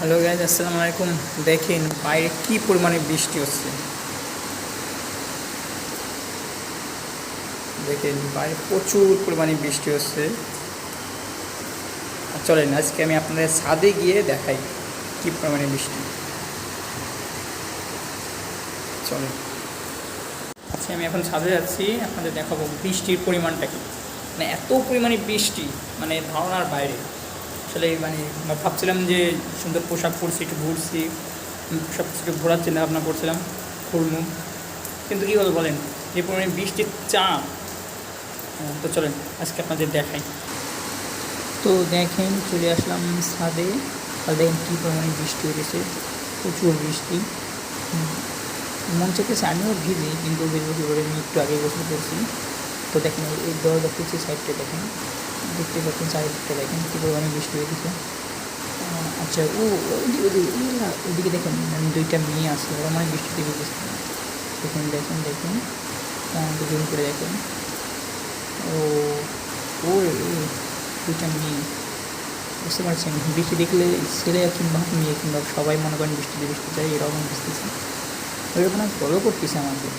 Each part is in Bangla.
হ্যালো গাইজ, আসসালামু আলাইকুম। দেখেন বাইরে কি পরিমাণে বৃষ্টি হচ্ছে। দেখেন বাইরে প্রচুর পরিমাণে বৃষ্টি হচ্ছে। চলেন আজকে আমি আপনাদের ছাদে গিয়ে দেখাই কি পরিমাণে বৃষ্টি। চলেন, আচ্ছা আমি এখন ছাদে যাচ্ছি, আপনাদের দেখাবো বৃষ্টির পরিমাণটা কি। মানে এত পরিমাণে বৃষ্টি, মানে ধারণার বাইরে। আসলে মানে ভাবছিলাম যে সুন্দর পোশাক পরছি, একটু ঘুরছি, সব কিছু একটু ঘোরার চিন্তা ভাবনা করছিলাম, ঘুরবো, কিন্তু কী বলবো বলেন, যে পরিমাণে বৃষ্টির চাপ। তো চলেন আজকে আপনাদের দেখাই। তো দেখেন চলে আসলাম ছাদে। আর দেখেন কী পরিমাণে বৃষ্টি হয়েছে, প্রচুর বৃষ্টি। মন চাইতেছে আমিও ভিজি, কিন্তু ভিজবো কী করে, আমি একটু আগে গোসল করছি। তো দেখেন এই দরজা খুলছি, সাইডটা দেখেন, দেখতে পাচ্ছেন সাইডটা দেখেন কী পরিমাণে বৃষ্টি হয়েছে। আচ্ছা ওদিকে দেখেন দুইটা মেয়ে আছে, ওরা মানে বৃষ্টিতে ভিজেছে। দেখুন দেখুন দেখুন, জুম করে দেখেন। ও ও দুইটা মেয়ে, বুঝতে পারছেন? বৃষ্টি দেখলে ছেলে কিংবা মেয়ে কিংবা সবাই মনে করেন বৃষ্টিতে বৃষ্টি চাই, এরকম বুঝতেছে। ওইরকম ফলো করতেছে আমাকে।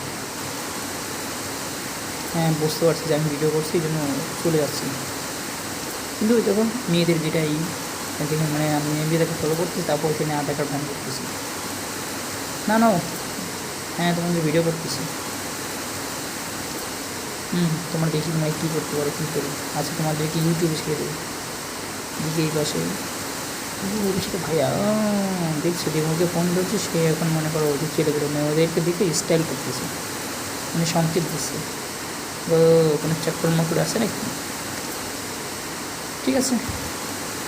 হ্যাঁ, বুঝতে পারছি যে আমি ভিডিও করছি, এই জন্য চলে যাচ্ছি। কিন্তু ওই দেখো মেয়েদের যেটাই দেখুন, মানে আমি মেয়েদেরকে ফলো করতেছি, তারপর ওখানে আধার কার্ড ভ্যান করতেছি। না না, হ্যাঁ তোমাদের ভিডিও করতেছি। তোমার দেখি তোমরা কী করতে পারো, কী করি। আচ্ছা তোমাদেরকে ইউটিউবে ছেড়ে দেবো। দিকে এই পাশে সেটা ভাইয়া দেখছি, দেবকে ফোন করছে, সে এখন মনে করো ওদের ছেলে বেরো মেয়ে, ওদেরকে দেখে স্টাইল করতেছে, মানে সংকেত দিচ্ছে। তো কোনো চক্কর মকর আছে নাকি? ঠিক আছে,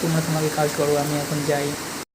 তোমরা তোমাকে কাজ করো, আমি এখন যাই।